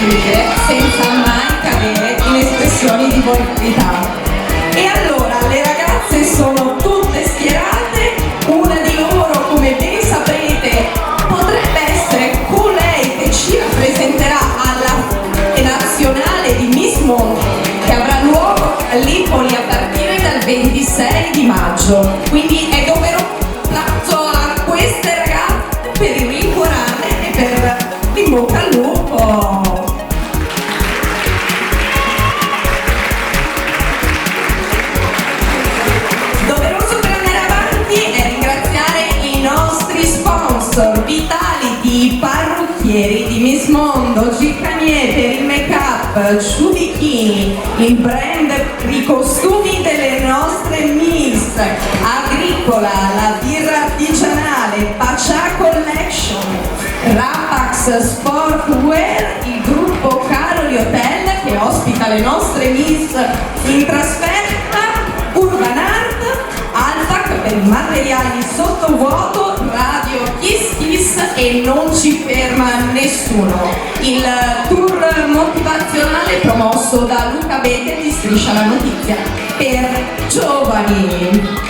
dire senza mai cadere in espressioni di volgarità. E allora le ragazze sono tutte schierate, una di loro, come ben saprete, potrebbe essere colei che ci rappresenterà alla nazionale di Miss Mondo, che avrà luogo a Lipoli a partire dal 26 di maggio. Quindi è doveroso un applauso a queste ragazze per il rincuorare e per in bocca al lupo. Doveroso per andare avanti è ringraziare i nostri sponsor: Vitality, i parrucchieri di Miss Mondo, Gicanier per il make-up, Giudichini, il brand per i costumi delle nostre Miss, Agricola, la birra artigianale, Pacia Collection, Rapax Sportwear, il gruppo Caroli Hotel che ospita le nostre Miss in trasferta, Urban Art, Altac per i materiali sottovuoto, Radio Kiss Kiss e non ci ferma nessuno. Il tour motivazionale promosso da Luca Bete di Striscia la Notizia per giovani.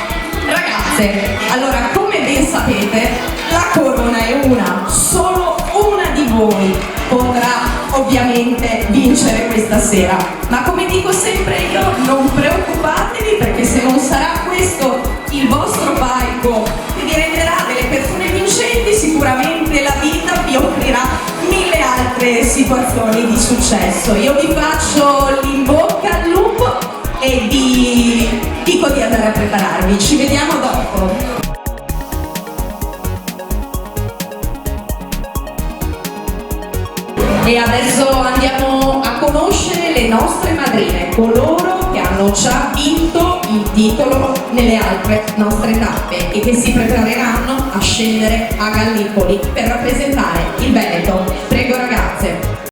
Ragazze, allora come ben sapete la corona è una, solo una di voi potrà ovviamente vincere questa sera, ma come dico sempre io, non preoccupatevi, perché se non sarà questo il vostro palco che vi renderà delle persone vincenti, sicuramente la vita vi offrirà mille altre situazioni di successo. Io vi faccio l'in bocca al lupo e vi dico di andare a prepararvi. Ci vediamo dopo. E adesso andiamo a conoscere le nostre madrine, coloro che hanno già vinto il titolo nelle altre nostre tappe e che si prepareranno a scendere a Gallipoli per rappresentare il Veneto. Prego ragazze.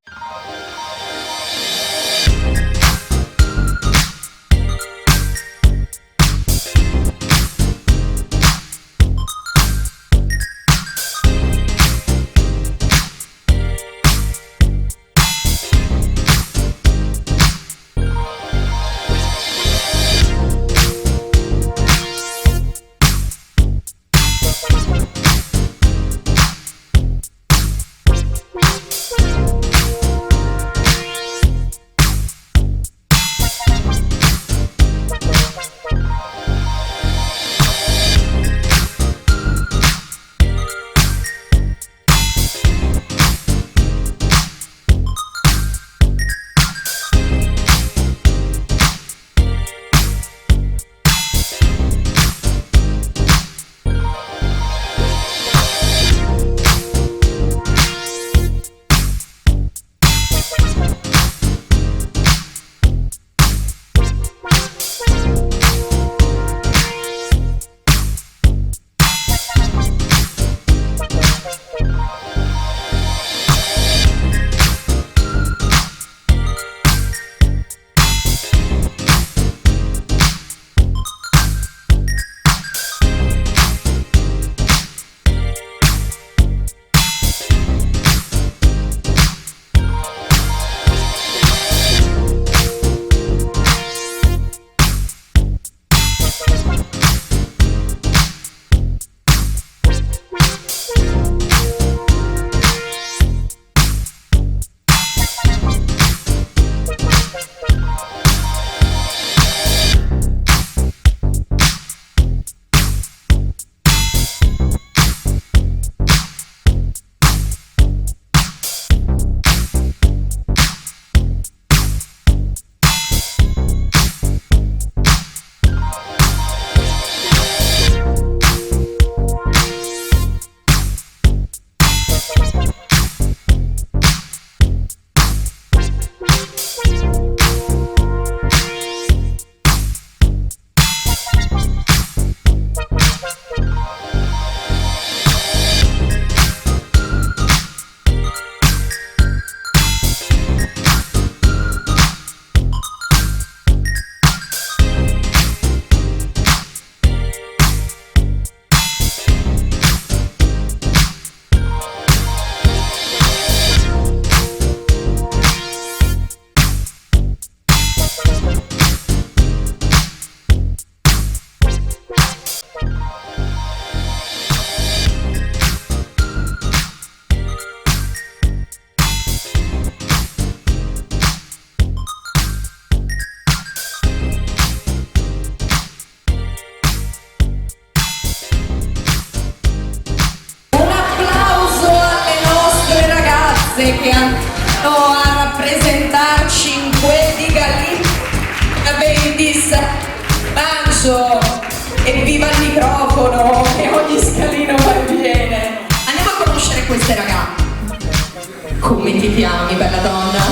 Come ti chiami, bella donna?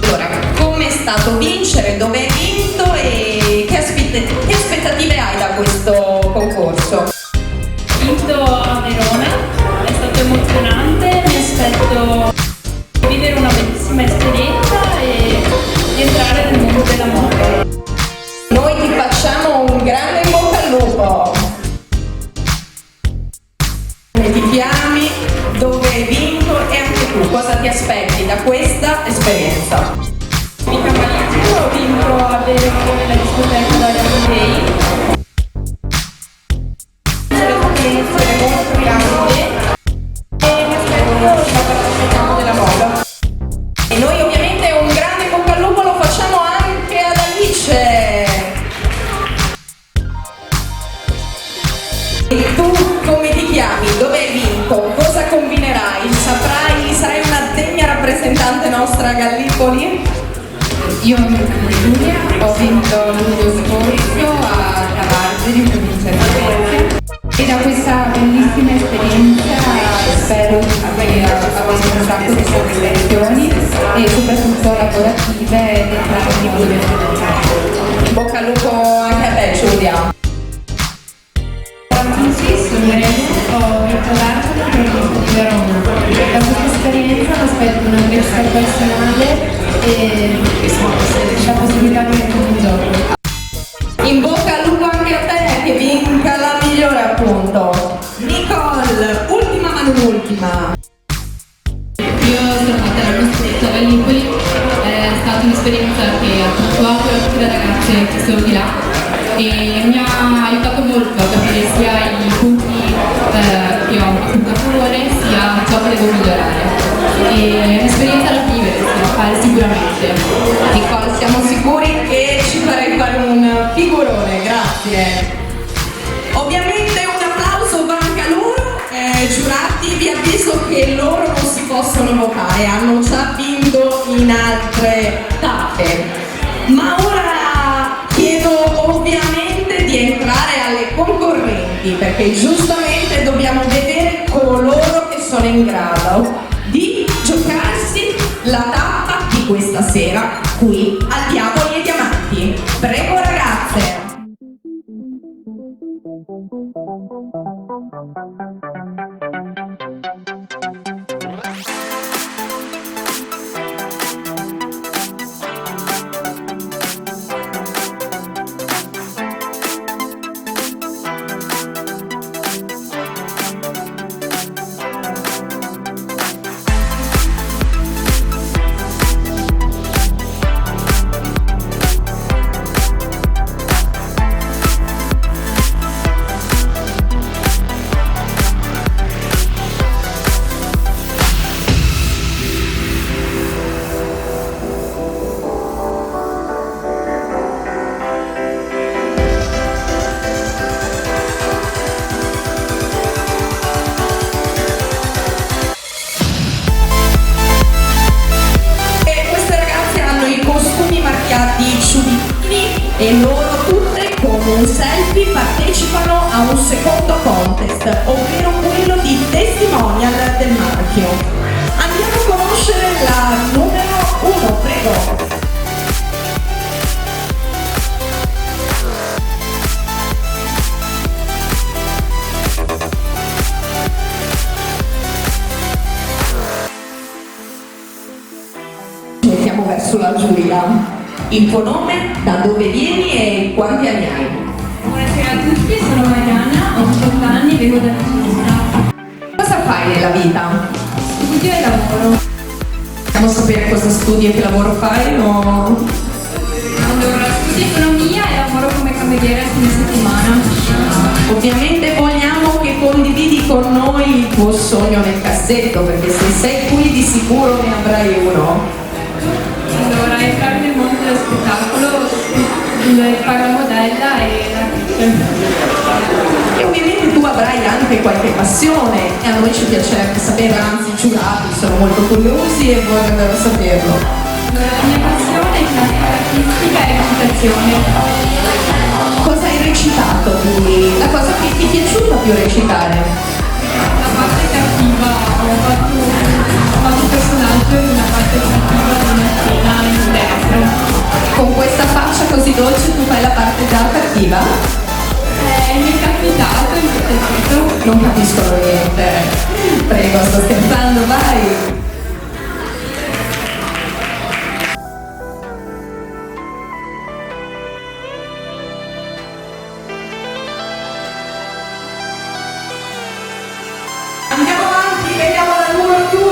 Allora, com'è stato vincere, dove hai vinto e che aspettative hai da questo concorso? Ho vinto a Verona, è stato emozionante, mi aspetto di vivere una bellissima esperienza e di entrare nel mondo della moda. Noi ti facciamo un grande in bocca al lupo! Come ti chiami, dove hai vinto e anche tu cosa ti aspetti da questa esperienza? Mi chiamo Alice, ho vinto a Verona nella discoteca da Day. Un'esperienza molto grande e mi aspetto di lavorare nel mondo della moda. E noi ovviamente un grande in bocca al lupo lo facciamo anche ad Alice! E tu come ti chiami? Dove hai vinto? Cosa combinerai? Sarai una degna rappresentante nostra a Gallipoli? Io mi chiamo Giulia, ho vinto luglio scorso a Cavarzeri in provincia di Venezia e da questa bellissima esperienza spero di avere un sacco di soddisfazioni e soprattutto lavorative ed entrare nel mondo del lavoro. In bocca al lupo anche a te, Giulia! Sì, sono Maria, ho vinto l'arte in provincia di Verona. Da questa esperienza mi aspetto una crescita personale e la possibilità di mettere in gioco. In bocca al lupo anche a te, che vinca la migliore appunto! Nicole, ultima ma non ultima! Io sono nata l'anno scorso a Gallipoli, è stata un'esperienza che ha puntuato tutte le ragazze che sono di là e mi ha aiutato molto a capire sia i punti che ho appunto a favore sia ciò che devo migliorare. E è un'esperienza da vivere, da fare sicuramente. Nicole, siamo sicuri che ci farai fare un figurone, grazie! Ovviamente un applauso va anche a loro, giurati, vi avviso che loro non si possono votare, hanno già vinto in altre tappe. Ma ora chiedo ovviamente di entrare alle concorrenti, perché giustamente dobbiamo vedere coloro che sono in grado di giocarsi la tappa di questa sera qui al Diavoli e Diamanti. Prego ragazze! E loro tutte con un selfie partecipano a un secondo contest, ovvero quello di testimonial del marchio. Andiamo a conoscere la numero 1, prego. Mettiamo verso la giuria. Il tuo nome, da dove vieni e quanti anni hai? Buonasera a tutti, sono Mariana, ho 18 anni, vengo da Sinistra. Cosa fai nella vita? Studio e lavoro. Possiamo sapere cosa studi e che lavoro fai o... Allora, studio economia e lavoro come cameriera il fine settimana. Ovviamente vogliamo che condividi con noi il tuo sogno nel cassetto, perché se sei qui di sicuro ne avrai uno. Allora, entrare nel mondo dello spettacolo, fare la modella e l'artista. E ovviamente tu avrai anche qualche passione e a noi ci piacerebbe sapere, anzi i giurati sono molto curiosi e vorrebbero saperlo. Allora, la mia passione è classica artistica e recitazione. Cosa hai recitato qui? La cosa che ti è piaciuta più recitare? La parte cattiva, ho fatto nulla? Mi è capitato in questo momento. Non capisco niente. Prego, sto scherzando, vai! Andiamo avanti, vediamo la numero 2!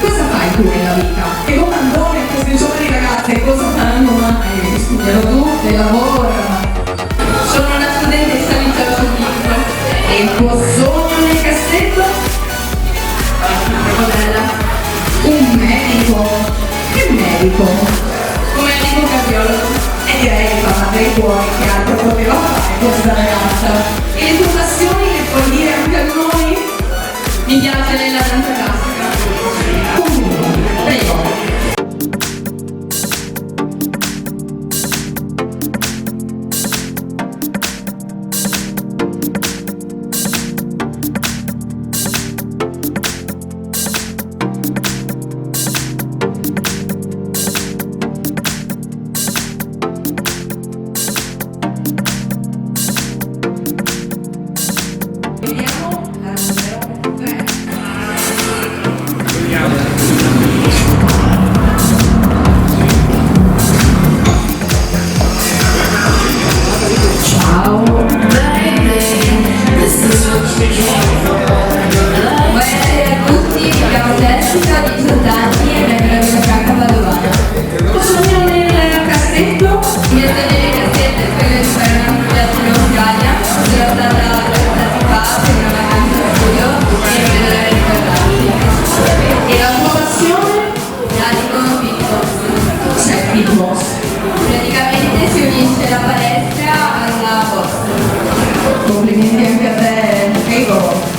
Cosa fai tu nella vita? E comandone, queste giovani ragazze cosa faranno mai? Studiano tutte, lavorano. Sono una studentessa di liceo scientifico. E il tuo sogno nel cassetto? Modella. Un medico. Che medico? Un medico cardiologo. E direi che madre i tuoi che altro poteva fare questa ragazza. E le tue passioni le puoi dire anche a noi? Mi piace nella danza classica. Prego. Vediamo la numero 3. Ciao. Buonasera a tutti, mi chiamo Jessica, ho 18 anni e vengo da Franca Padovana. Cosa sogno nel cassetto? Il mio sogno di cassetto è quello di fare una studiata in Australia. Sono stata 3 stati fa per una vacanza in studio e non vedo l'ora di ricordarmi. E la tua passione? La dicono fitness. Cos'è il fitness? Praticamente si unisce la palestra alla box. Complimenti anche a te, prego.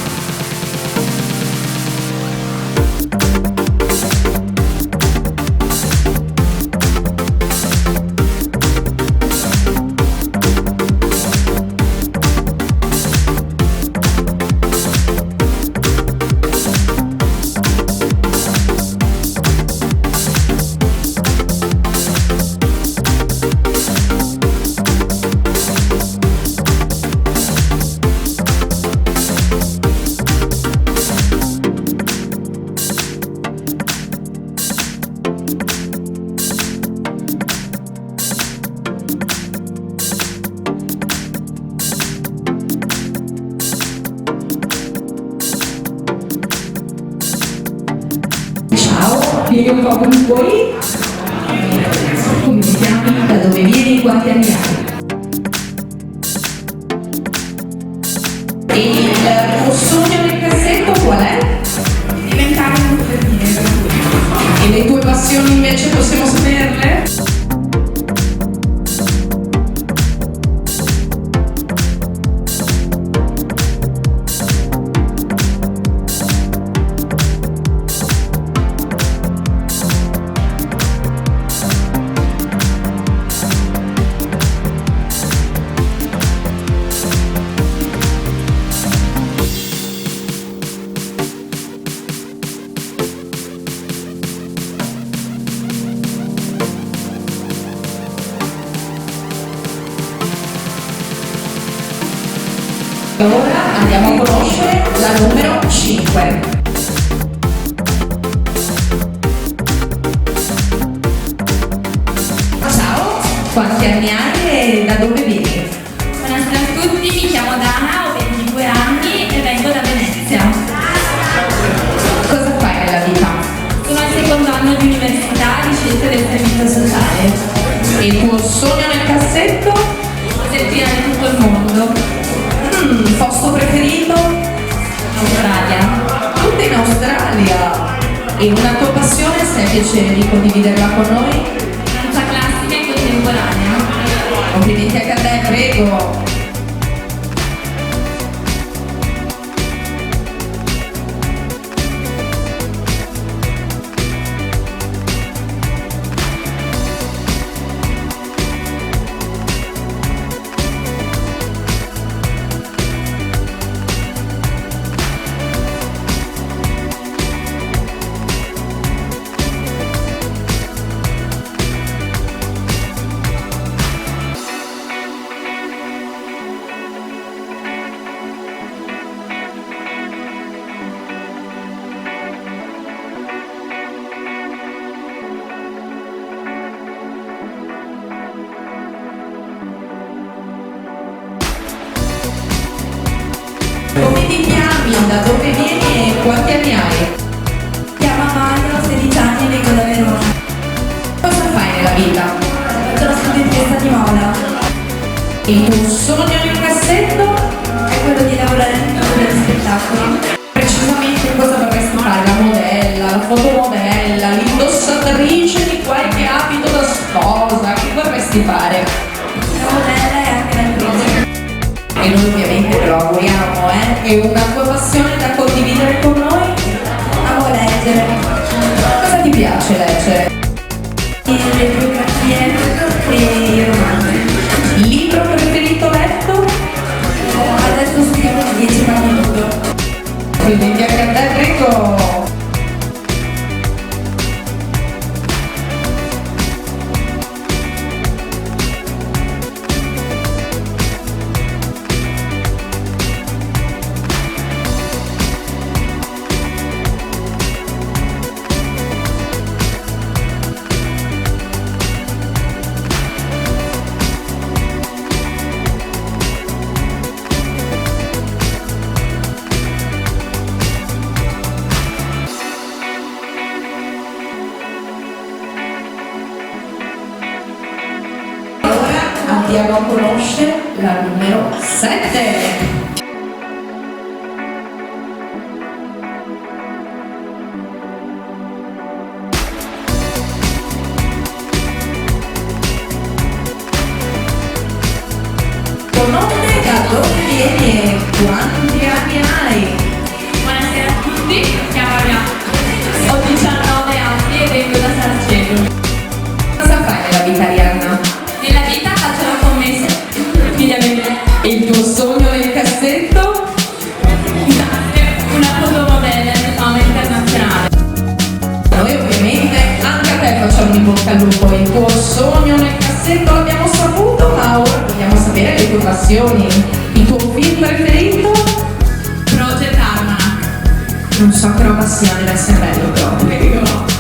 Ciao, vieni un po' con voi. Come ti chiami? Da dove vieni? Quanti anni hai? E il tuo sogno nel cassetto qual è? Diventare un infermiere. E le tue passioni invece possiamo saperle? Ora andiamo a conoscere la numero 5. Ciao, quanti anni hai e da dove vieni? Buonasera a tutti, mi chiamo Dana, ho 22 anni e vengo da Venezia. Cosa fai nella vita? Sono al secondo anno di università di scienze del servizio sociale. E il tuo sogno nel cassetto? Poter girare tutto il mondo. Posto preferito? Australia. Tutto in Australia. E una tua passione, se hai piacere di condividerla con noi? Danza classica e contemporanea. Complimenti anche a te, prego. da dove vieni e quanti anni hai? Chiamo Mario, 16 anni e vengo da Verona. Cosa fai nella vita? Sono studentessa di moda. Il tuo sogno nel cassetto? È quello di lavorare nel mondo dello spettacolo. Precisamente cosa vorresti fare? La modella, la fotomodella, l'indossatrice di qualche abito da sposa? Che vorresti fare? La modella e anche l'attrice. E noi ovviamente te lo auguriamo, E una tua passione da condividere con noi? Amo leggere. Cosa ti piace leggere? Le biografie e i romanzi. Libro preferito letto? Adesso scrivo 10 pagine tutto. Quindi anche a te, prego! Andiamo a conoscere la numero 7. Tuo nome, da dove vieni e quanti anni hai? Buonasera a tutti, mi chiamo Arianna, ho 19 anni e vengo da Saraceno. Cosa fai nella vita, Arianna? Nella vita faccio la commessa, ovviamente. E il tuo sogno nel cassetto? Una fotomodella di fama internazionale. Noi ovviamente anche a te facciamo in bocca al lupo. Il tuo sogno nel cassetto l'abbiamo saputo, ma ora vogliamo sapere le tue passioni. Il tuo film preferito? Project Almanac. Non so che roba sia, deve essere bello però, prego.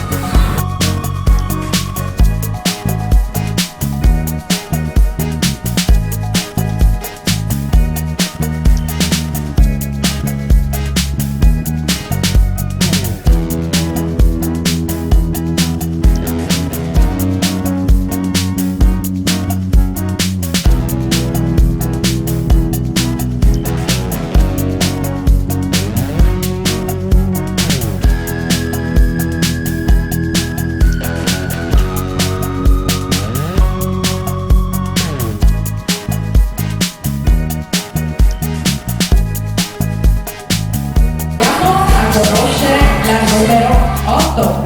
Conoscere la numero 8.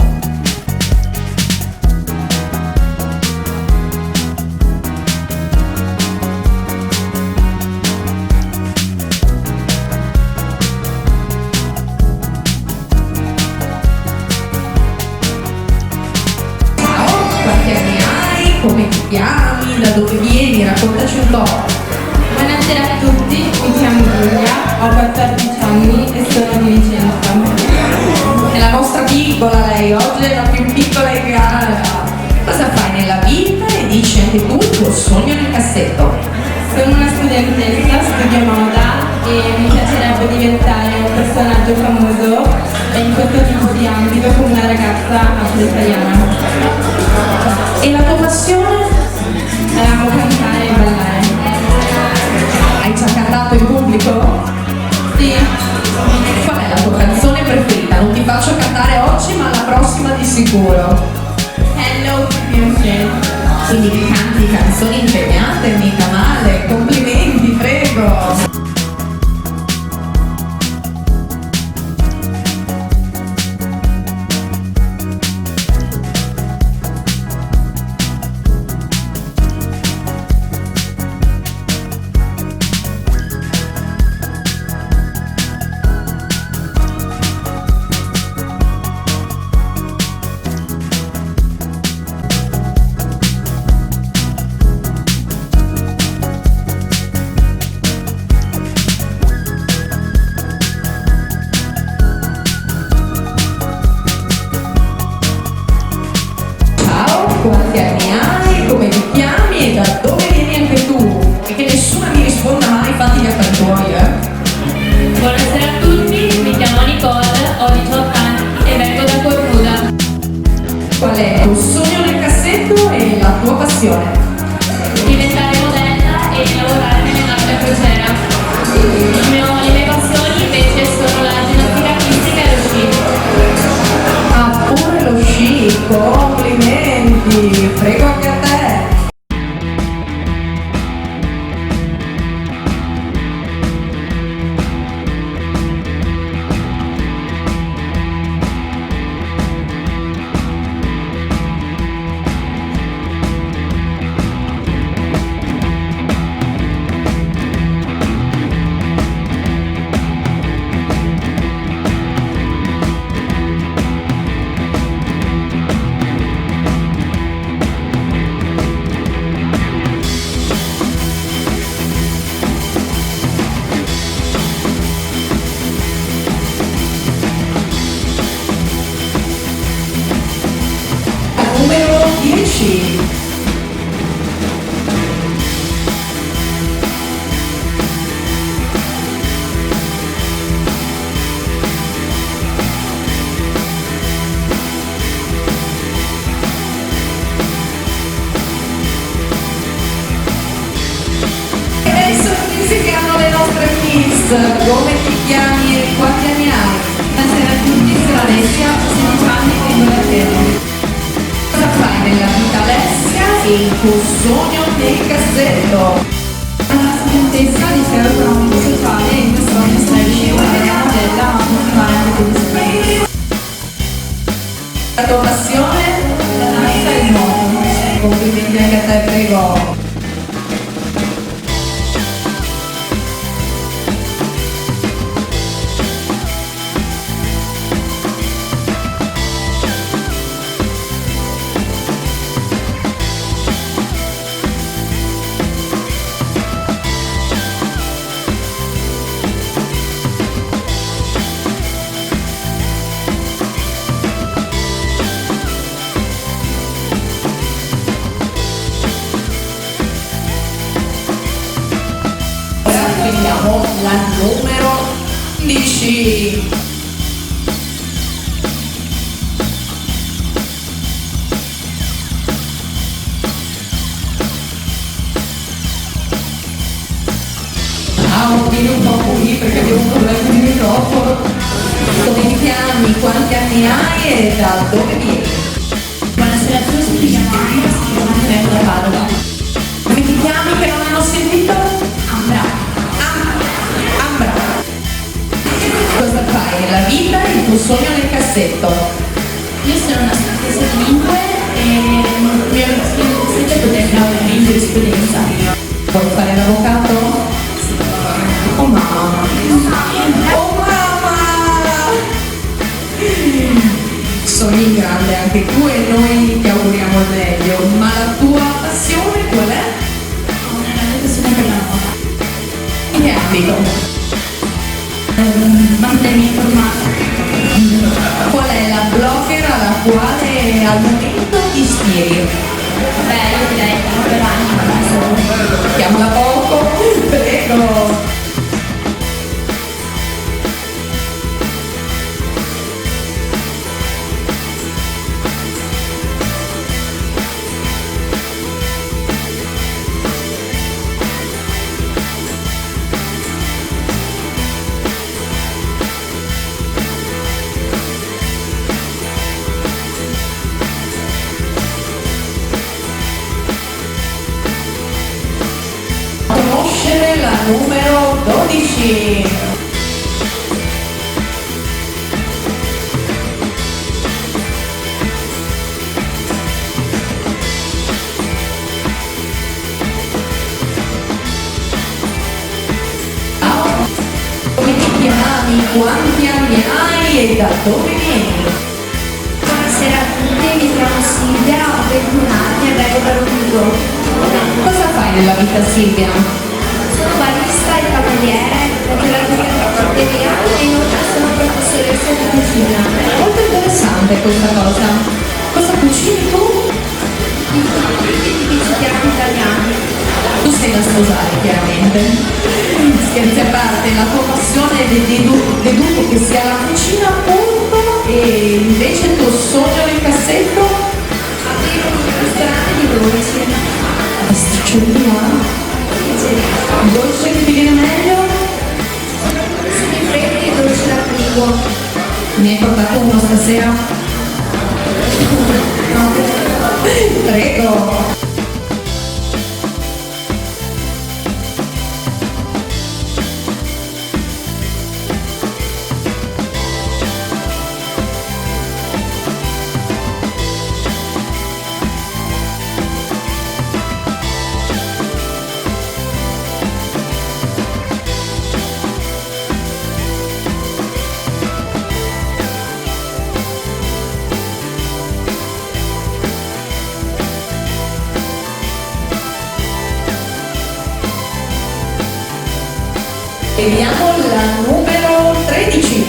Ciao, quanti anni hai? Come ti chiami? Da dove vieni? Raccontaci un po'. Buonasera a tutti, mi chiamo Giulia, ho 14 anni e sono di Vicenza. È la nostra piccola lei, oggi è la più piccola in gara. Cosa fai nella vita e dici anche tu il tuo sogno nel cassetto? Sono una studentessa, studio moda e mi piacerebbe diventare un personaggio famoso in questo tipo di ambito come una ragazza afro-italiana. E la tua passione? Amo cantare e ballare. Hai già cantato in pubblico? Sì, Qual è la tua canzone preferita? Non ti faccio cantare oggi, ma la prossima di sicuro. Hello Beyoncé. Quindi canti canzoni impegnate, mica male. Complimenti, prego. Quanti anni hai? Come ti chiami? E da dove vieni anche tu? E che nessuna mi risponda mai, fatti gli affari tuoi, Buonasera a tutti, sogno nel cassetto e la tua passione. Diventare modella e lavorare nella mia crociera. Le mie passioni invece sono la ginnastica artistica e lo sci. Ah, pure lo sci, complimenti, prego anche a te. Numero 10. E adesso iniziano le nostre miss. Come ti chiami e quanti anni hai? Buonasera a tutti, sono Alessia, ho 16 anni e vengo da Terni. Cosa fai nella vita, Alessia, e il tuo sogno nel cassetto? Sono una studentessa di liceo economico sociale e in questo anno sto riuscendo a vedere modella a continuare anche con l'esperienza. La tua passione? La danza e il nuoto. Complimenti anche a te, prego. Ora prendiamo la numero 10. Vieni un po' qui perché abbiamo un problema di microfono. Come ti chiami, quanti anni hai e da dove vieni? Buonasera a tutti, mi chiamo Anna, sono vengo da Padova. Come ti chiami che non hanno sentito? Ambra. Ambra. Cosa fai nella vita e il tuo sogno nel cassetto? Io sono una studentessa di lingue e il mio sogno è poter laureare in giurisprudenza. Vuoi fare l'avvocato? Oh mamma! Oh mamma! Sogni in grande anche tu e noi ti auguriamo il meglio, ma la tua passione qual è? Ho una grande passione per la moda. In che ambito? Mantenermi informata. Qual è la blogger alla quale al momento ti ispiri? Beh, io direi che non per anni, Chiamala poco, prego! Conoscere la numero 12. Ciao. Come ti chiami, quanti anni hai e da dove vieni? Buonasera a tutti, mi chiamo Silvia, ho 21 anni e vengo da Rovigo. Cosa fai nella vita, Silvia? Sono barista e cameriere, ho gelateria e caffetteria e inoltre sono professoressa di cucina. Molto interessante questa cosa. Cosa cucini tu? Tipici piatti italiani. Tu sei da sposare, chiaramente. Scherzi a parte, la tua passione deduco che sia la cucina, appunto, e invece il tuo sogno nel cassetto? Aprire dolce che ti va? Il dolce che ti viene meglio? Semi-freddi e dolce d'arrivo. Ne hai portato uno stasera? Prego! Vediamo la numero 13.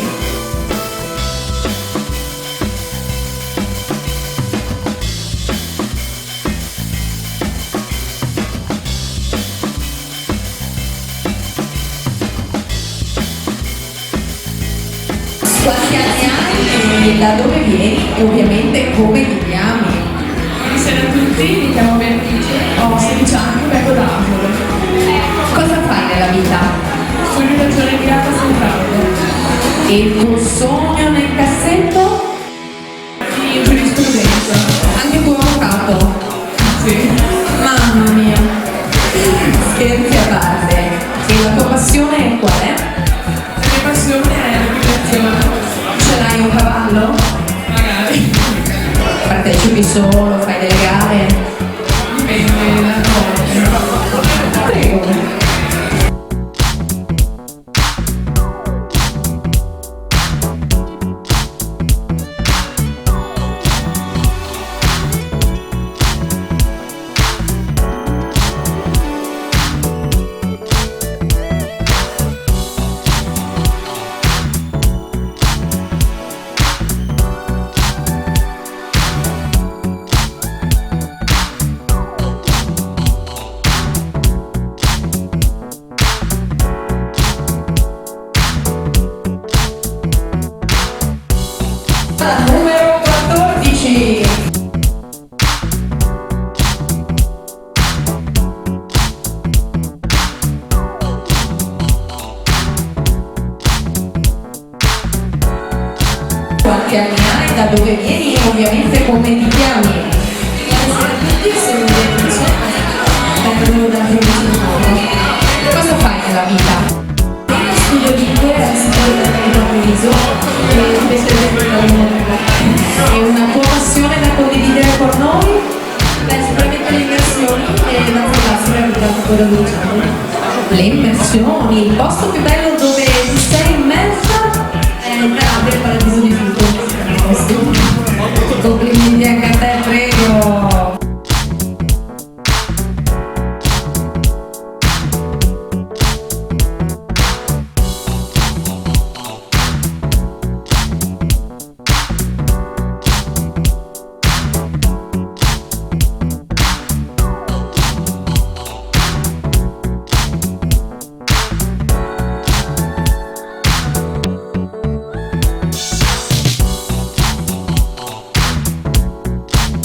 Quanti anni hai, da dove vieni e ovviamente come ti chiami? Buonasera a tutti, mi chiamo Beatrice, ho 16 anni e vengo da Napoli. Cosa fai nella vita? Sono in Regione Emilia Centrale. E il tuo sogno nel cassetto? Di giurisprudenza. Anche tu avvocato? Sì. Mamma mia! Scherzi a parte. E la tua passione qual è? La mia passione è l'equitazione. Ce l'hai un cavallo? Magari. Partecipi solo, fai delle gare? Dipende da cosa. Prego. Numero 14. Quanti anni hai, da dove vieni e ovviamente come ti chiami? Buonasera a tutti, sono Beatrice, vengo da Treviso. Cosa fai nella vita? Studio lingue all'Istituto di Treviso e invece E una tua passione da condividere con noi? sicuramente le immersioni e la classe per la cultura dolciana. Le immersioni, il posto più bello dove ti sei immersa? Calabria, il paradiso di Vico. Complimenti anche a te, prego!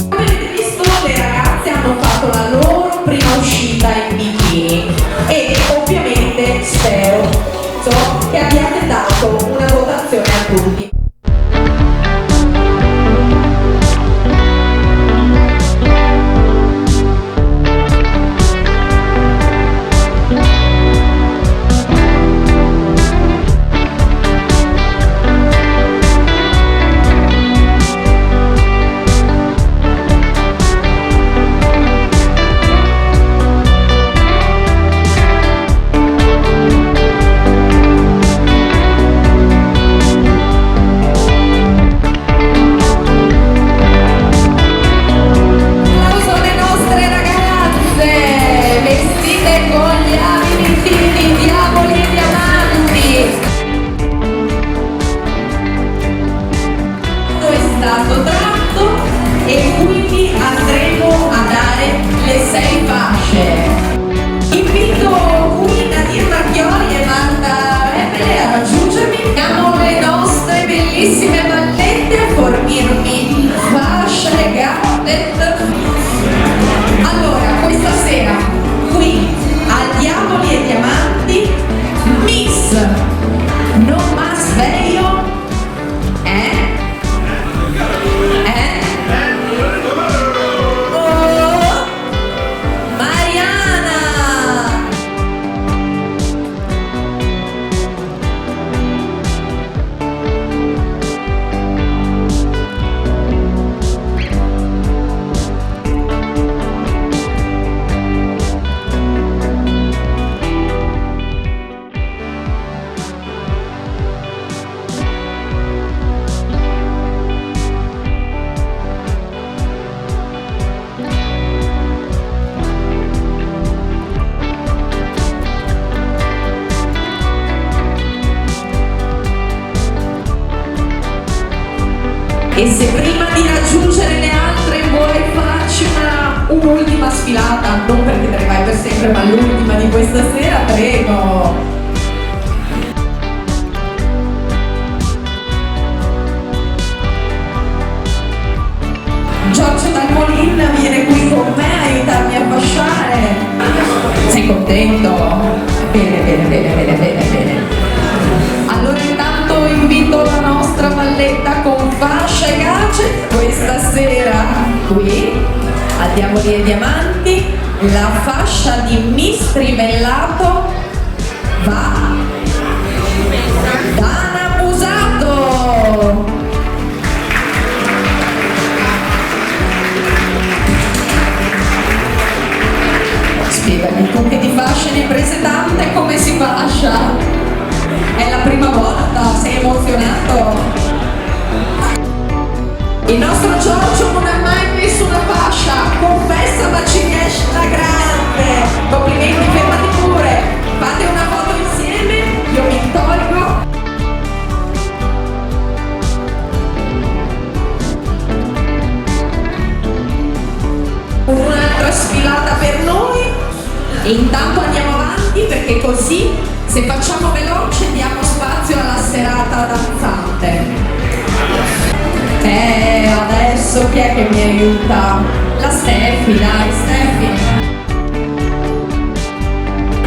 Come avete visto, le ragazze hanno fatto la loro prima uscita in bikini e ovviamente spero che abbiate dato una votazione a tutti. Allora, questa sera qui a Diavoli e Diamanti, Miss No Más Veio, oh, Mariana. E se prima di raggiungere le altre vuoi farci un'ultima sfilata, non perché te ne vai per sempre, ma l'ultima di questa sera, prego. Giorgio Dalmolin viene qui con me a aiutarmi a fasciare. Sei contento? Bene, bene, bene, bene, bene, bene. Allora intanto invito la nostra Valletta con fascia e gadget questa sera qui a Diavoli e Diamanti. La fascia di Miss Trivellato va Dana Busato. Spiegami tu che di fasce ne hai prese tante, come si fascia? È la prima volta, sei emozionato? Il nostro Giorgio non ha mai messo una fascia, confessa ma ci riesce da grande. Complimenti, fermati pure, fate una foto insieme, io mi tolgo. Un'altra sfilata per noi e intanto andiamo avanti perché così, se facciamo veloce, diamo spazio alla serata danzante. Adesso chi è che mi aiuta? La Steffi, dai, Steffi.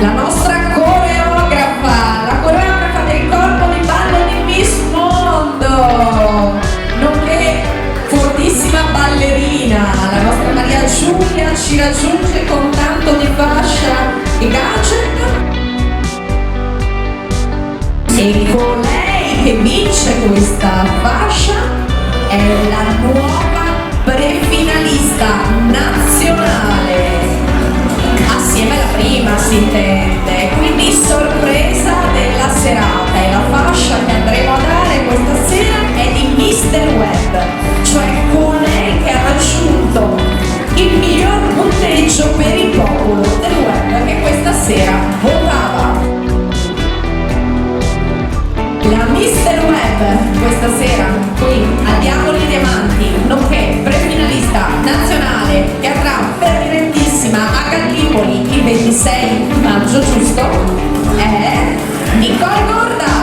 La nostra coreografa, la coreografa del corpo di ballo di Miss Mondo, nonché fortissima ballerina. La nostra Maria Giulia ci raggiunge con tanto di fascia e gadget. E colei che vince questa fascia è la nuova prefinalista nazionale, assieme alla prima si intende, quindi sorpresa della serata. E la fascia che andremo a dare questa sera è di Mr. Web, cioè colei che ha raggiunto il miglior punteggio per il popolo del web che questa sera votava. La Mr. Web questa sera qui a Diavoli e Diamanti, nonché prefinalista nazionale che andrà per direttissima a Gallipoli il 26 maggio, giusto? È Nicole Gorda.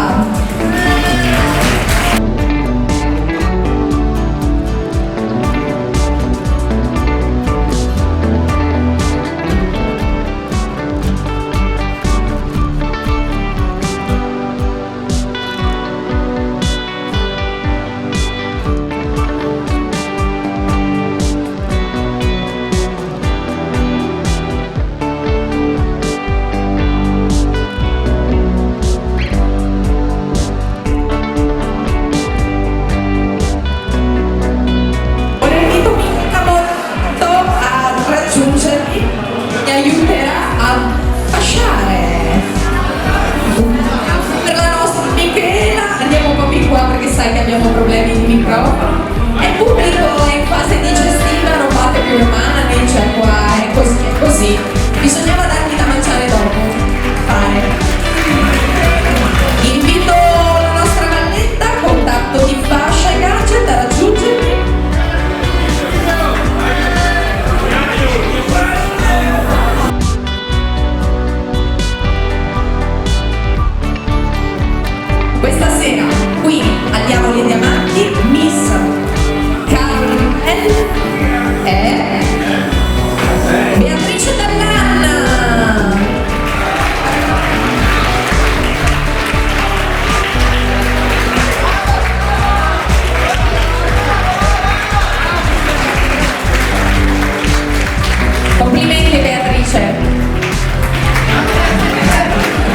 Complimenti Beatrice.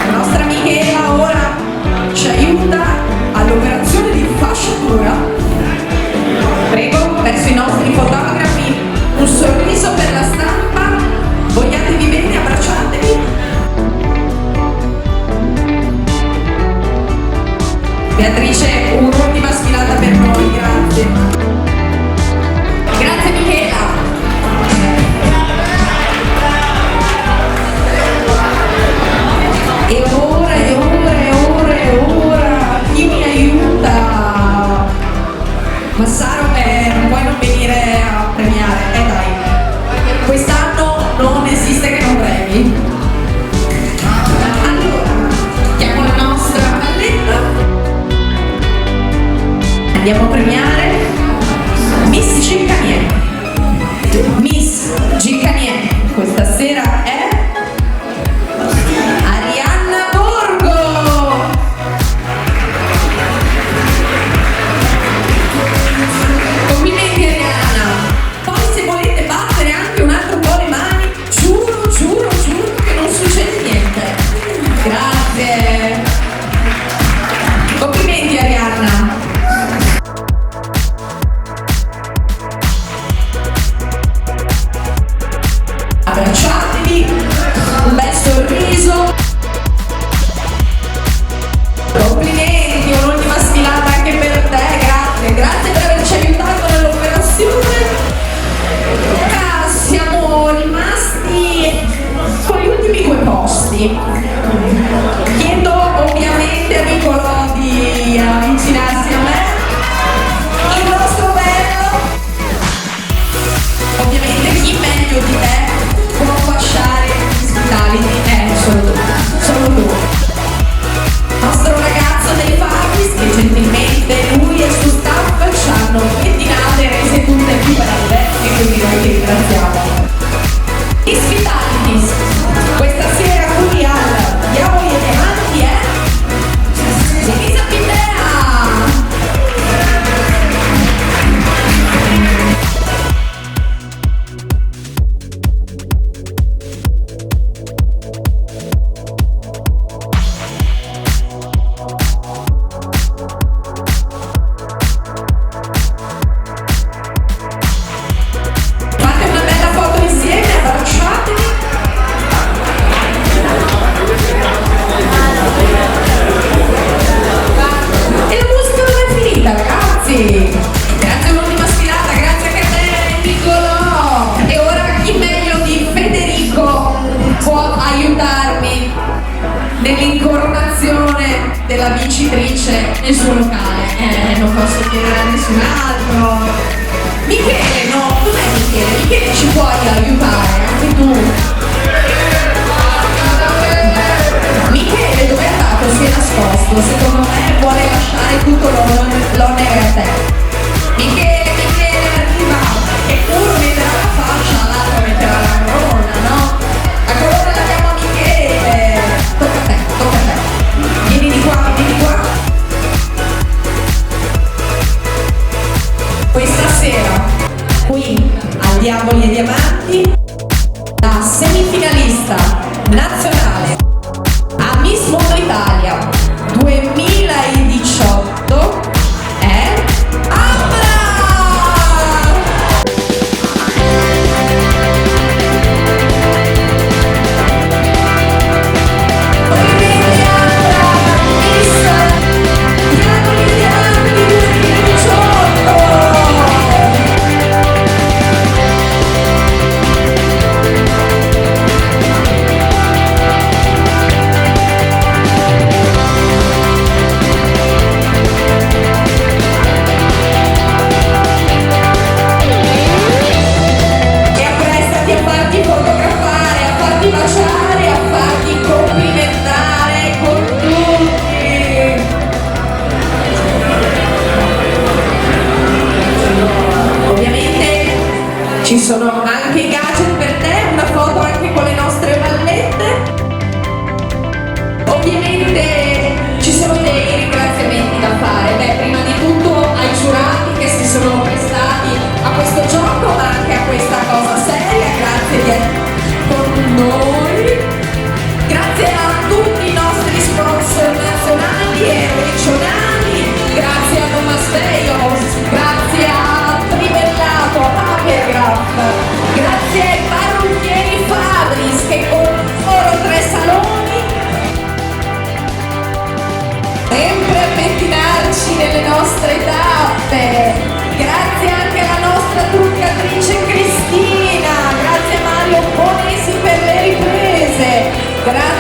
La nostra Michela ora ci aiuta all'operazione di fasciatura. Prego, verso i nostri fotografi, un sorriso per la stampa. Vogliatevi bene, abbracciatevi. Beatrice, un'ultima sfilata per noi, grazie. Grazie Michela. E ora, chi mi aiuta? Massaro, non puoi non venire a premiare, dai. Quest'anno non esiste che non premi. Allora, chiamo la nostra palletta. Andiamo a premiare Miss Giccanier. Miss Giccanier questa sera è Arianna Borgo. Complimenti Arianna. Poi se volete battere anche un altro po' le mani, giuro che non succede niente. Grazie. Complimenti Arianna. Abbracciatevi, un bel sorriso. Complimenti, un'ultima sfilata anche per te, grazie per averci aiutato nell'operazione. Siamo rimasti con gli ultimi due posti. Chiedo ovviamente a Nicolò di avvicinarsi a me. Il nostro bello, ovviamente chi meglio di te può fasciare gli Spitality, solo tu. Nostro ragazzo dei Fabis, che gentilmente lui e il suo staff ci hanno pettinato e rese tutte più belle, e quindi noi ti ringraziamo. Gli Spitality questa sera qui al Diavoli e Diamanti è Elisa Pindea. Fate una bella foto insieme, abbracciatevi. E la musica non è finita, ragazzi. Grazie all'ultima sfilata, grazie anche a te, Nicolò. E ora chi meglio di Federico può aiutarmi nell'incoronazione della vincitrice nel suo locale. Non posso chiedere a nessun altro. Michele, no, dov'è Michele? Michele ci puoi aiutare, anche tu. Michele dove è andato? Si è nascosto, secondo me vuole lasciare tutto l'onere a te. Michele, arriva, e uno metterà la fascia, l'altro metterà la corona, no? La corona la diamo a Michele. Tocca a te. Vieni di qua. Questa sera, qui al Diavoli e Diamanti, la semifinalista nazionale a Miss Mondo Italia 2018 è Ambra! Complimenti Ambra, Miss Diavoli e Diamanti 2018! Grazie